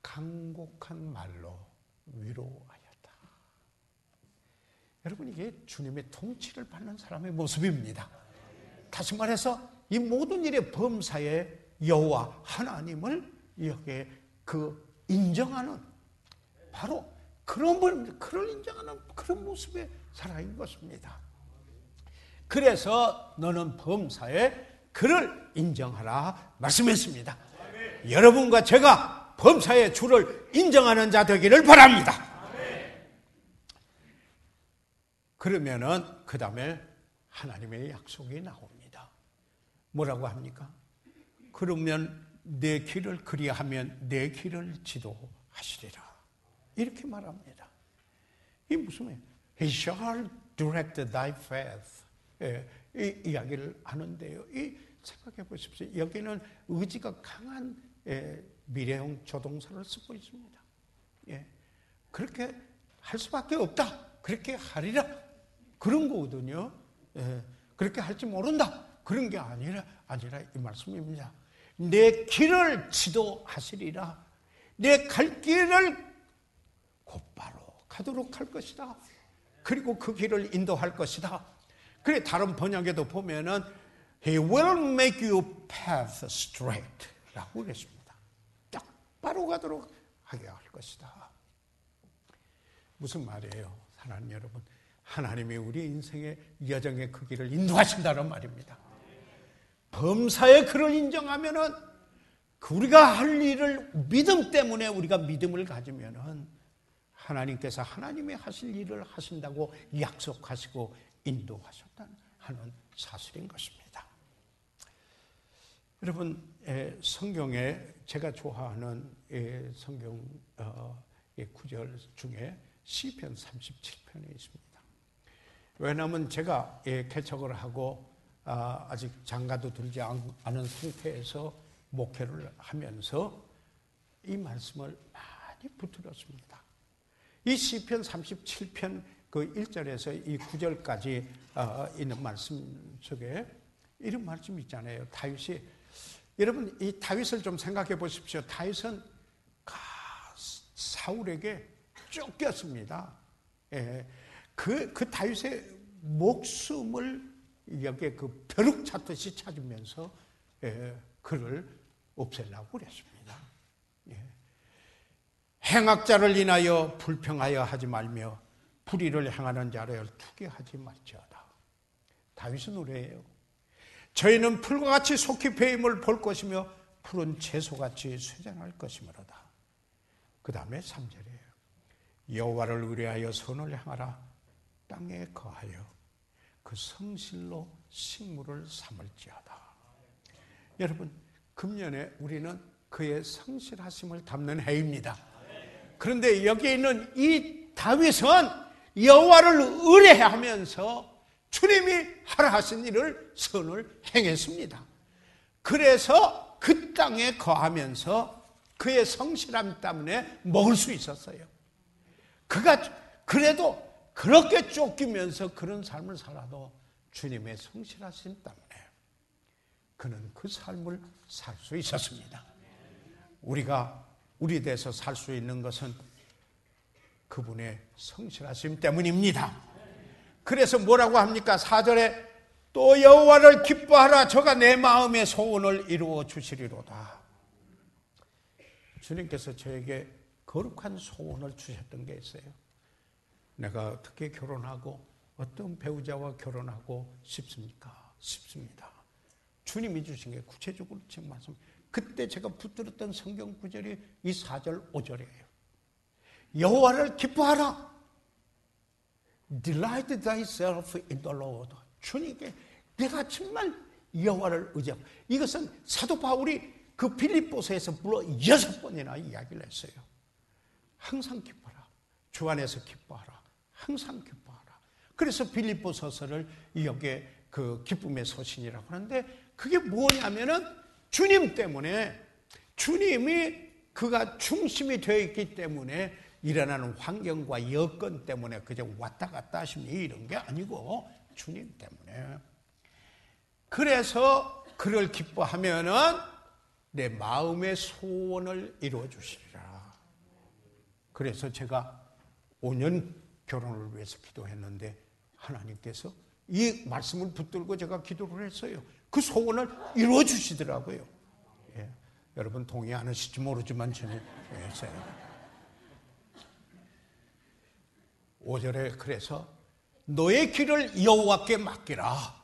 간곡한 말로 위로하였다. 여러분, 이게 주님의 통치를 받는 사람의 모습입니다. 다시 말해서 이 모든 일의 범사에 여호와 하나님을 여기에 인정하는 바로 그를 인정하는 그런 모습의 사람인 것입니다. 그래서 너는 범사에 그를 인정하라 말씀했습니다. 여러분과 제가 범사의 주를 인정하는 자 되기를 바랍니다. 그러면은 그 다음에 하나님의 약속이 나옵니다. 뭐라고 합니까? 그러면 내 길을 그리하면 내 길을 지도하시리라. 이렇게 말합니다. 이 무슨 말이에요? He shall direct thy path. 이 이야기를 하는데요. 생각해 보십시오. 여기는 의지가 강한 미래형 조동사를 쓰고 있습니다. 그렇게 할 수밖에 없다. 그렇게 하리라. 그런 거거든요. 그렇게 할지 모른다. 그런 게 아니라 이 말씀입니다. 내 길을 지도하시리라. 내 갈 길을 곧바로 가도록 할 것이다. 그리고 그 길을 인도할 것이다. 그래, 다른 번역에도 보면은 He will make your path straight 라고 그랬습니다. 똑바로 가도록 하게 할 것이다. 무슨 말이에요? 사랑하는 여러분, 하나님이 우리 인생의 여정의 그 길을 인도하신다는 말입니다. 범사에 그를 인정하면은 우리가 할 일을 믿음 때문에 우리가 믿음을 가지면은 하나님께서 하나님이 하실 일을 하신다고 약속하시고 인도하셨다는 하는 사실인 것입니다. 여러분, 성경에 제가 좋아하는 성경 구절 중에 시편 37편이 있습니다. 왜냐하면 제가 개척을 하고 아직 장가도 들지 않은 상태에서 목회를 하면서 이 말씀을 많이 붙들었습니다. 이 시편 37편 그 1절에서 이 9절까지 있는 말씀 속에 이런 말씀이 있잖아요. 다윗이, 여러분 이 다윗을 좀 생각해 보십시오. 다윗은 사울에게 쫓겼습니다. 그 다윗의 목숨을 여기에 그 벼룩 찾듯이 찾으면서 그를 없애려고 그랬습니다. 행악자를 인하여 불평하여 하지 말며 불의를 행하는 자를 투기하지 말지어다. 다윗은 노래예요. 저희는 풀과 같이 속히 배임을 볼 것이며 푸른 채소같이 쇠잔할 것이므로다. 그 다음에 3절이에요. 여호와를 의뢰하여 선을 행하라. 땅에 거하여 그 성실로 식물을 삼을지어다. 여러분, 금년에 우리는 그의 성실하심을 담는 해입니다. 그런데 여기에 있는 이 다윗은 여호와를 의뢰하면서 주님이 하라 하신 일을 선을 행했습니다. 그래서 그 땅에 거하면서 그의 성실함 때문에 먹을 수 있었어요. 그가 그래도 그렇게 쫓기면서 그런 삶을 살아도 주님의 성실하심 때문에 그는 그 삶을 살 수 있었습니다. 우리가 우리 대해서 살 수 있는 것은 그분의 성실하심 때문입니다. 그래서 뭐라고 합니까? 4절에 또 여호와를 기뻐하라. 저가 내 마음의 소원을 이루어 주시리로다. 주님께서 저에게 거룩한 소원을 주셨던 게 있어요. 내가 어떻게 결혼하고 어떤 배우자와 결혼하고 싶습니까? 싶습니다. 주님이 주신 게 구체적으로 지금 말씀. 그때 제가 붙들었던 성경 구절이 이 4절 5절이에요. 여호와를 기뻐하라. Delight thyself in the Lord. 주님께 내가 정말 여호와를 의지하고, 이것은 사도 바울이 그 빌립보서에서 물어 6번이나 이야기를 했어요. 항상 기뻐라. 주 안에서 기뻐하라. 항상 기뻐하라. 그래서 빌립보서서를 여기에 그 기쁨의 서신이라고 하는데 그게 뭐냐면은 주님 때문에 주님이 그가 중심이 되어 있기 때문에 일어나는 환경과 여건 때문에 그저 왔다 갔다 하시면 이런 게 아니고 주님 때문에. 그래서 그를 기뻐하면은 내 마음의 소원을 이루어 주시리라. 그래서 제가 5년 결혼을 위해서 기도했는데 하나님께서 이 말씀을 붙들고 제가 기도를 했어요. 그 소원을 이루어 주시더라고요. 예. 여러분 동의 안 하실지 모르지만 저는 했어요. 5절에 그래서 너의 길을 여호와께 맡기라.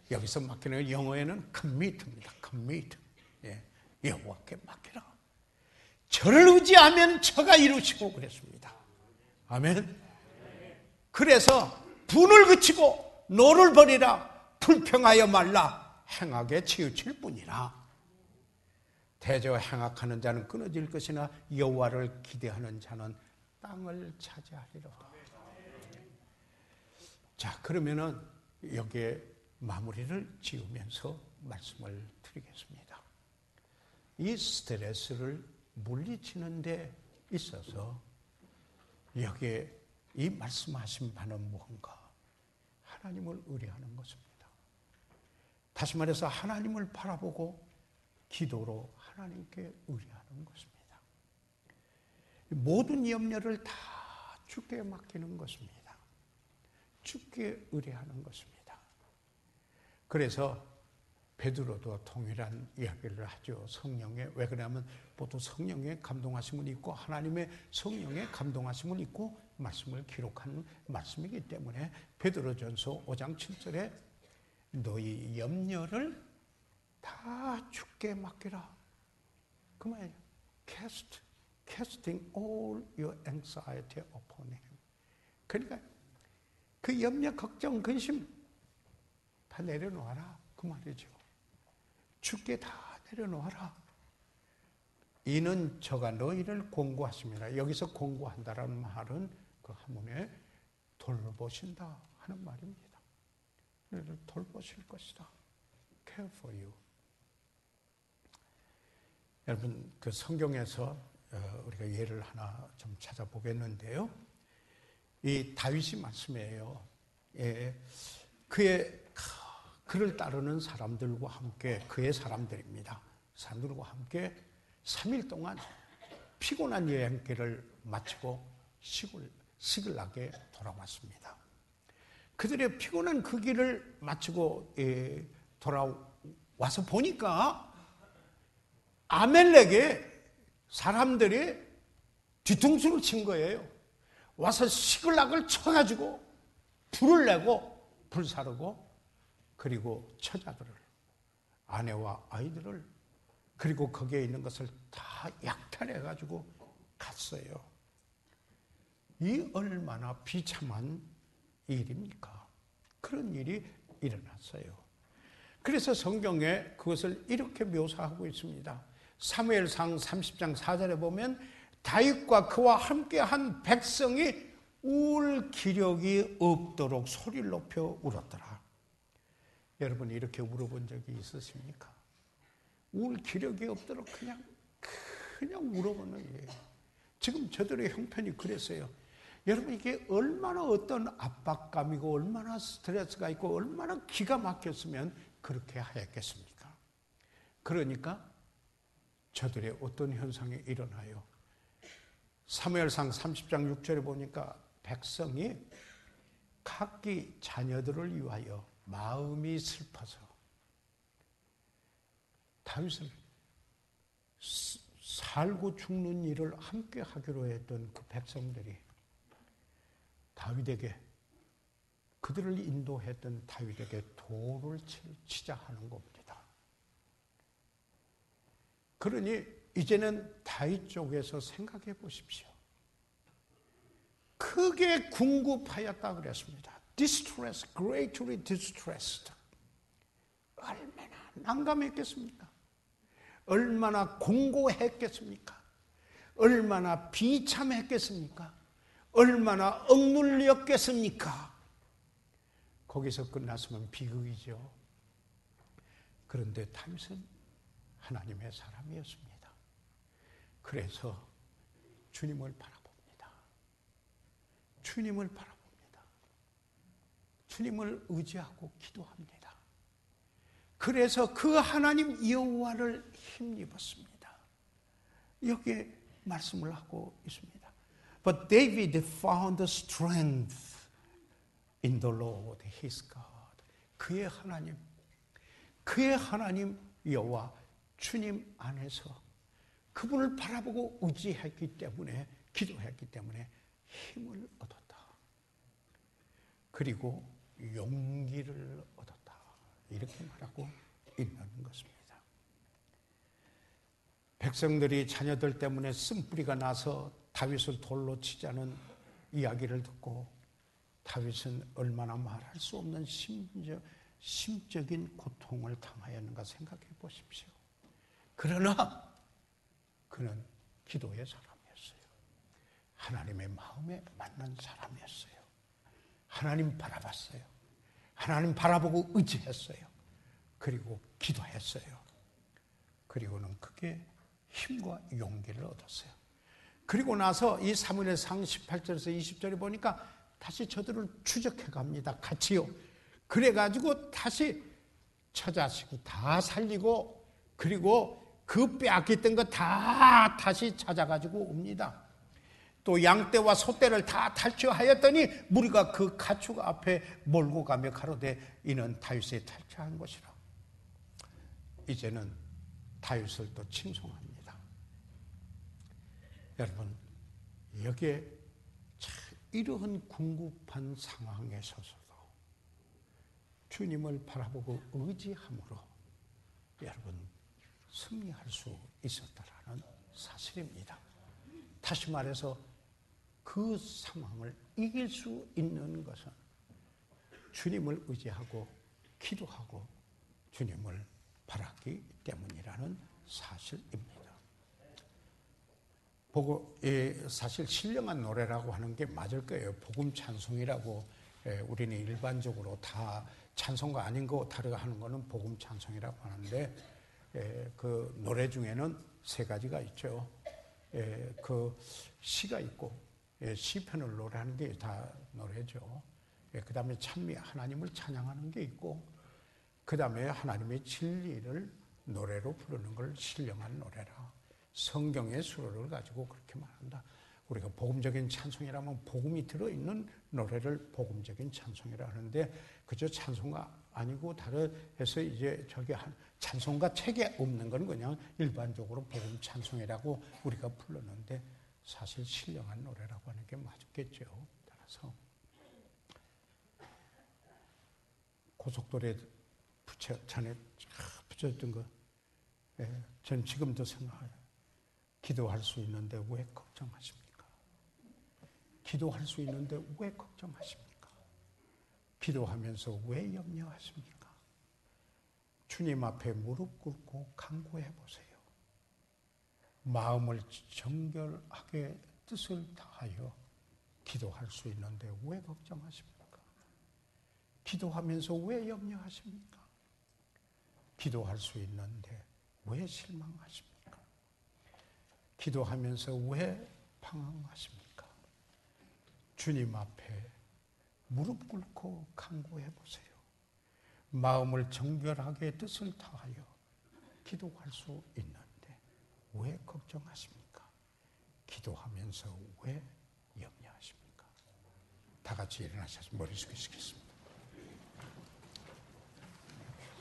여기서 맡기는 영어에는 commit입니다. commit. 예. 여호와께 맡기라. 저를 의지하면 저가 이루시고 그랬습니다. 아멘. 그래서 분을 그치고 노를 버리라. 불평하여 말라. 행악에 치우칠 뿐이라. 대저 행악하는 자는 끊어질 것이나 여호와를 기대하는 자는 땅을 차지하리로다. 자, 그러면은 여기에 마무리를 지으면서 말씀을 드리겠습니다. 이 스트레스를 물리치는 데 있어서 여기에 이 말씀하신 바는 무언가? 하나님을 의뢰하는 것입니다. 다시 말해서 하나님을 바라보고 기도로 하나님께 의뢰하는 것입니다. 모든 염려를 다 주께 맡기는 것입니다. 주께 의뢰하는 것입니다. 그래서 베드로도 동일한 이야기를 하죠. 성령의, 왜 그러냐면 모두 성령의 감동하심을 입고 하나님의 성령의 감동하심을 입고 말씀을 기록한 말씀이기 때문에 베드로전서 5장 7절에 너희 염려를 다 주께 맡기라. 그 말이에요. Casting all your anxiety upon him. 그러니까 그 염려, 걱정, 근심 다 내려놓아라. 그 말이죠. 주께 다 내려놓아라. 이는 저가 너희를 공고하십니다. 여기서 공고한다라는 말은 그 한문에 돌보신다 하는 말입니다. 너희를 돌보실 것이다. Care for you. 여러분 그 성경에서 우리가 예를 하나 좀 찾아보겠는데요. 이 다윗이 말씀이에요. 예, 그를 따르는 사람들과 함께 그의 사람들입니다. 사람들과 함께 3일 동안 피곤한 여행길을 마치고 시글락에 돌아왔습니다. 그들의 피곤한 그 길을 마치고 돌아와서 보니까 아멜렉에 사람들이 뒤통수를 친 거예요. 와서 시글락을 쳐가지고 불을 내고 불사르고 그리고 처자들을, 아내와 아이들을, 그리고 거기에 있는 것을 다 약탈해가지고 갔어요. 이 얼마나 비참한 일입니까? 그런 일이 일어났어요. 그래서 성경에 그것을 이렇게 묘사하고 있습니다. 사무엘상 30장 4절에 보면 다윗과 그와 함께한 백성이 울 기력이 없도록 소리를 높여 울었더라. 여러분 이렇게 울어본 적이 있으십니까? 울 기력이 없도록 그냥 울어보는 거예요. 지금 저들의 형편이 그랬어요. 여러분 이게 얼마나 어떤 압박감이고 얼마나 스트레스가 있고 얼마나 기가 막혔으면 그렇게 하였겠습니까? 그러니까 저들의 어떤 현상이 일어나요. 사무엘상 30장 6절에 보니까 백성이 각기 자녀들을 위하여 마음이 슬퍼서 다윗을 살고 죽는 일을 함께 하기로 했던 그 백성들이 다윗에게, 그들을 인도했던 다윗에게 돌을 치자 하는 겁니다. 그러니 이제는 다윗 쪽에서 생각해 보십시오. 크게 궁급하였다 그랬습니다. Distressed, greatly distressed. 얼마나 난감했겠습니까? 얼마나 공고했겠습니까? 얼마나 비참했겠습니까? 얼마나 억눌렸겠습니까? 거기서 끝났으면 비극이죠. 그런데 다윗은 하나님의 사람이었습니다. 그래서 주님을 바라봅니다. 주님을 바라봅니다. 주님을 의지하고 기도합니다. 그래서 그 하나님 여호와를 힘입었습니다. 여기에 말씀을 하고 있습니다. But David found strength in the Lord his God. 그의 하나님 여호와 주님 안에서 그분을 바라보고 의지했기 때문에, 기도했기 때문에 힘을 얻었다. 그리고 용기를 얻었다. 이렇게 말하고 있는 것입니다. 백성들이 자녀들 때문에 쓴뿌리가 나서 다윗을 돌로 치자는 이야기를 듣고 다윗은 얼마나 말할 수 없는 심적인 고통을 당하였는가 생각해 보십시오. 그러나 그는 기도의 사람이었어요. 하나님의 마음에 맞는 사람이었어요. 하나님 바라봤어요. 하나님 바라보고 의지했어요. 그리고 기도했어요. 그리고는 그게 힘과 용기를 얻었어요. 그리고 나서 이 사무엘상 18절에서 20절에 보니까 다시 저들을 추적해 갑니다. 같이요. 그래가지고 다시 처자식 다 살리고, 그리고 그 빼앗겼던 거 다 다시 찾아가지고 옵니다. 또 양떼와 소떼를 다 탈취하였더니 무리가 그 가축 앞에 몰고 가며 가로되 이는 다윗이 탈취한 것이라. 이제는 다윗을 또 칭송합니다. 여러분, 여기에 이러한 궁극한 상황에 서서도 주님을 바라보고 의지함으로 여러분 승리할 수 있었다라는 사실입니다. 다시 말해서 그 상황을 이길 수 있는 것은 주님을 의지하고 기도하고 주님을 바랐기 때문이라는 사실입니다. 사실 신령한 노래라고 하는 게 맞을 거예요. 복음 찬송이라고 우리는 일반적으로 다 찬송가 아닌 거 다르게 하는 거는 복음 찬송이라고 하는데, 그 노래 중에는 세 가지가 있죠. 그 시가 있고, 시편을 노래하는 게 다 노래죠. 그 다음에 하나님을 찬양하는 게 있고, 그 다음에 하나님의 진리를 노래로 부르는 걸 신령한 노래라. 성경의 수로를 가지고 그렇게 말한다. 우리가 복음적인 찬송이라면 복음이 들어있는 노래를 복음적인 찬송이라 하는데, 그저 찬송가 아니고 다르해서 이제 저기 찬송가 책에 없는 건 그냥 일반적으로 복음 찬송이라고 우리가 불렀는데, 사실 신령한 노래라고 하는 게 맞겠죠. 따라서 고속도로에 전에 붙였던 거, 전 지금도 생각해요. 기도할 수 있는데 왜 걱정하십니까? 기도할 수 있는데 왜 걱정하십니까? 기도하면서 왜 염려하십니까? 주님 앞에 무릎 꿇고 간구해 보세요. 마음을 정결하게 뜻을 다하여 기도할 수 있는데 왜 걱정하십니까? 기도하면서 왜 염려하십니까? 기도할 수 있는데 왜 실망하십니까? 기도하면서 왜 방황하십니까? 주님 앞에 무릎 꿇고 간구해 보세요. 마음을 정결하게 뜻을 다하여 기도할 수 있는데 왜 걱정하십니까? 기도하면서 왜 염려하십니까? 다 같이 일어나셔서 머리 숙이시겠습니다.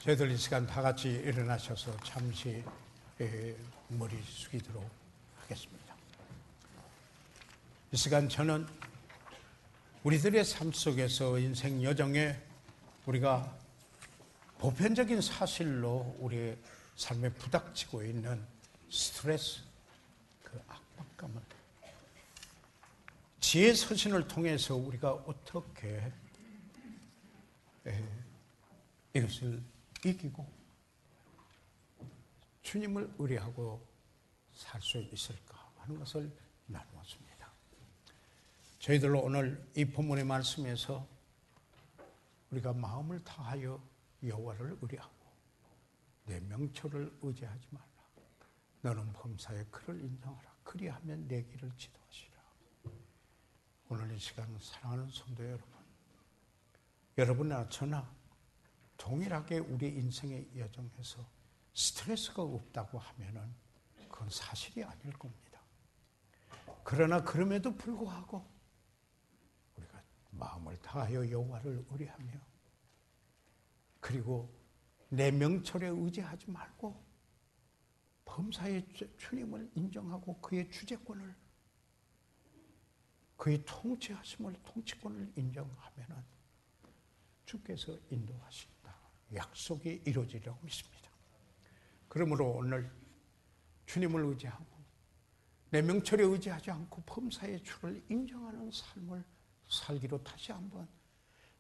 저희들 이 시간 다 같이 일어나셔서 잠시 머리 숙이도록 하겠습니다. 이 시간 저는 우리들의 삶 속에서 인생 여정에 우리가 보편적인 사실로 우리의 삶에 부닥치고 있는 스트레스, 그 압박감을 지혜 서신을 통해서 우리가 어떻게 이것을 이기고 주님을 의뢰하고 살 수 있을까 하는 것을 나누었습니다. 저희들로 오늘 이 본문의 말씀에서 우리가 마음을 다하여 여호와를 의뢰하고 내 명철을 의지하지 말라. 너는 범사에 그를 인정하라. 그리하면 내 길을 지도하시라. 오늘 이 시간 사랑하는 성도 여러분, 여러분이나 저나 동일하게 우리 인생의 여정에서 스트레스가 없다고 하면은 그건 사실이 아닐 겁니다. 그러나 그럼에도 불구하고 우리가 마음을 다하여 여호와를 의뢰하며 그리고 내 명철에 의지하지 말고 범사의 주님을 인정하고 그의 주재권을, 그의 통치하심을, 통치권을 인정하면은 주께서 인도하신다. 약속이 이루어지리라고 믿습니다. 그러므로 오늘 주님을 의지하고 내 명철에 의지하지 않고 범사의 주를 인정하는 삶을 살기로 다시 한번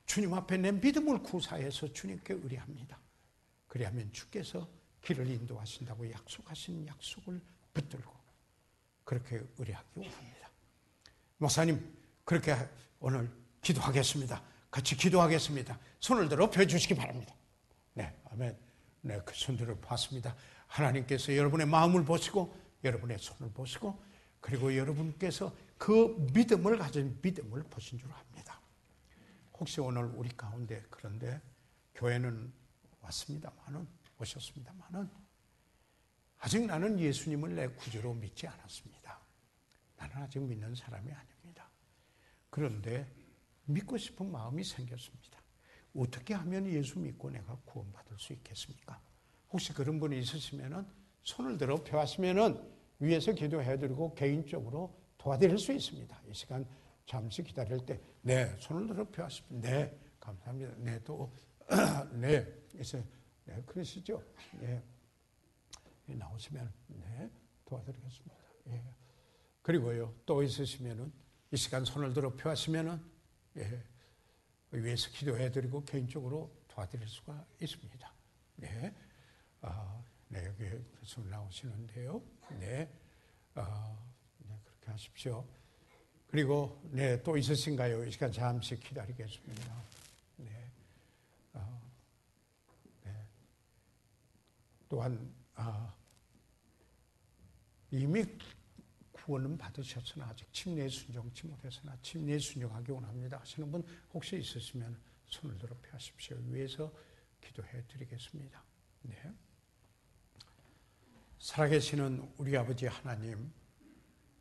주님 앞에 내 믿음을 구사해서 주님께 의뢰합니다. 그리하면 주께서 길을 인도하신다고 약속하신 약속을 붙들고 그렇게 의뢰하기 원합니다. 목사님, 그렇게 오늘 기도하겠습니다. 같이 기도하겠습니다. 손을 들어 펴주시기 바랍니다. 네, 아멘. 네, 그 손들을 봤습니다. 하나님께서 여러분의 마음을 보시고 여러분의 손을 보시고 그리고 여러분께서 그 믿음을 가진 믿음을 보신 줄 압니다. 혹시 오늘 우리 가운데 그런데 교회는 왔습니다만은 오셨습니다만은 아직 나는 예수님을 내 구주로 믿지 않았습니다. 나는 아직 믿는 사람이 아닙니다. 그런데 믿고 싶은 마음이 생겼습니다. 어떻게 하면 예수 믿고 내가 구원받을 수 있겠습니까? 혹시 그런 분이 있으시면은 손을 들어 펴하시면은 위에서 기도해드리고 개인적으로 도와드릴 수 있습니다. 이 시간 잠시 기다릴 때, 네, 손을 들어 펴하시면, 네, 감사합니다. 네, 또, 네, 이제, 네, 그러시죠? 네, 나오시면, 네, 도와드리겠습니다. 예. 그리고요, 또 있으시면은 이 시간 손을 들어 펴하시면은, 예, 위에서 기도해드리고 개인적으로 도와드릴 수가 있습니다. 네, 네, 여기 계속 나오시는데요. 네, 네, 그렇게 하십시오. 그리고, 네, 또 있으신가요? 이 시간 잠시 기다리겠습니다. 네, 네. 또한, 이미 구원은 받으셨으나 아직 침례에 순종치 못했으나 침례에 순종하기 원합니다 하시는 분 혹시 있으시면 손을 들어 펴십시오. 위에서 기도해 드리겠습니다. 네. 살아계시는 우리 아버지 하나님,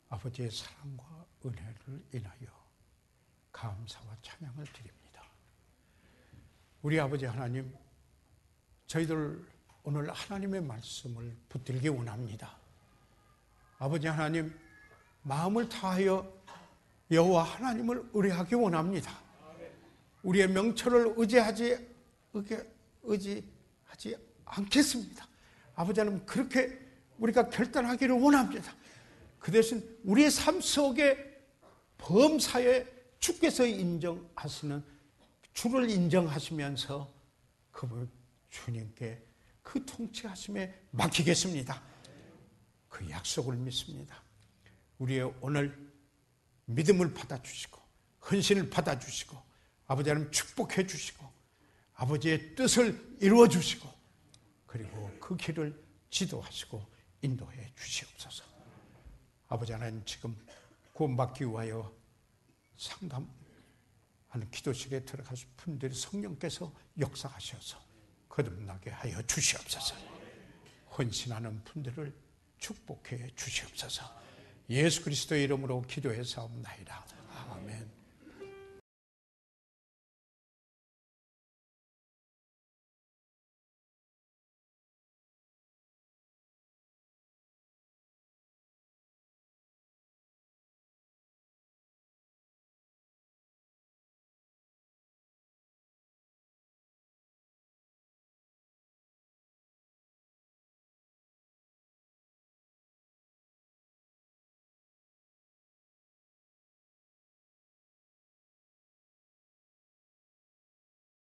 아버지의 사랑과 은혜를 인하여 감사와 찬양을 드립니다. 우리 아버지 하나님, 저희들 오늘 하나님의 말씀을 붙들기 원합니다. 아버지 하나님, 마음을 다하여 여호와 하나님을 의뢰하기 원합니다. 우리의 명철을 의지하지 않겠습니다. 아버지 하나님, 그렇게 우리가 결단하기를 원합니다. 그 대신 우리의 삶 속에 범사에 주께서 인정하시는 주를 인정하시면서 그분 주님께 그 통치하심에 맡기겠습니다. 그 약속을 믿습니다. 우리의 오늘 믿음을 받아주시고 헌신을 받아주시고 아버지 하나님 축복해 주시고 아버지의 뜻을 이루어 주시고 그리고 그 길을 지도하시고 인도해 주시옵소서. 아버지 하나님, 지금 구원받기 위하여 상담하는 기도실에 들어가신 분들이 성령께서 역사하셔서 거듭나게 하여 주시옵소서. 헌신하는 분들을 축복해 주시옵소서. 예수 그리스도의 이름으로 기도해 사옵나이다. 아멘.